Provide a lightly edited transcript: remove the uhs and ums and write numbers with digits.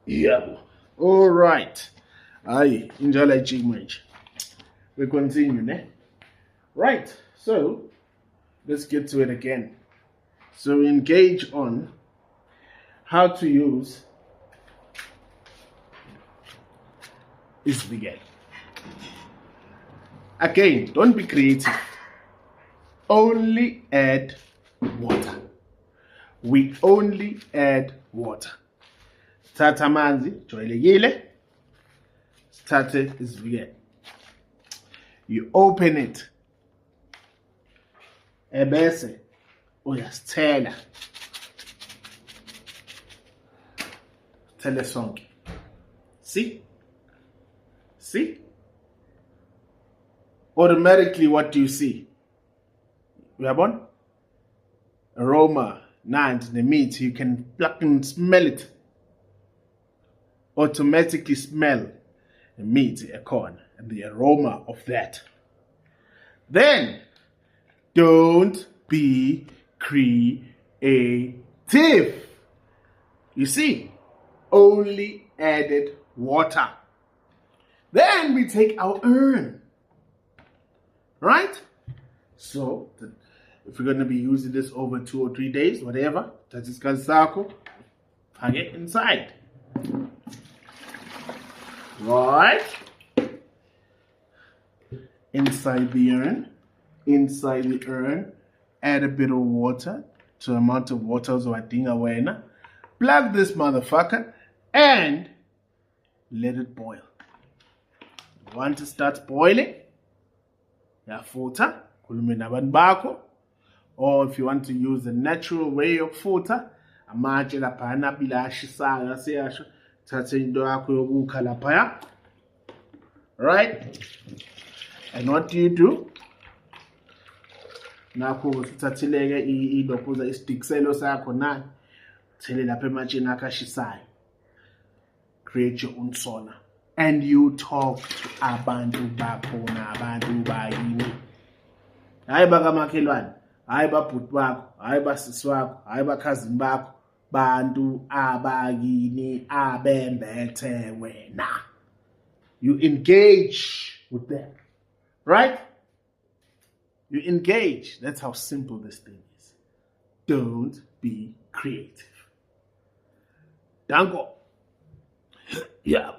Yeah. All right. Aye, injala manje. We continue, ne? Right. So let's get to it again. So engage on how to use isivikelo. Again, don't be creative. Only add water. We only add water. Thatha amanzi jwayelekile. Sithathe isivikelo. You open it. Ebese uyasithela. Thele sonke. See? See? Automatically, what do you see? Uyabona? Aroma, nand, the meat, you can pluck and smell it. Automatically smell the meat, a corn, and the aroma of that. Then, don't be creative. You see, only added water. Then we take our urn. Right? So, if we're going to be using this over 2 or 3 days, whatever, that is kansako, hang it inside. Right? Inside the urn, add a bit of water to the amount of water so I think awena. Plug this motherfucker and let it boil. Want to start boiling? Yafuta, khulume nabantu bakho. Or if you want to use the natural way of futa, amatshe laphana bila ashisayo asiyasho, thathe into yakho yokukha laphaya. Right? And what do? Nakho usithathileke ilokhuza isidikselo sakho na thele lapha ematsheni akho ashisayo. Create your own sauna. And you talk to abantu bakho nabantu bakini. Hayi bakamakhelwane, hayi babhuti bakho, hayi basisi wakho, hayi bakhazini bakho, bantu abakini abembethe wena. You engage with them. Right? You engage. That's how simple this thing is. Don't be creative. Danko. Yeah.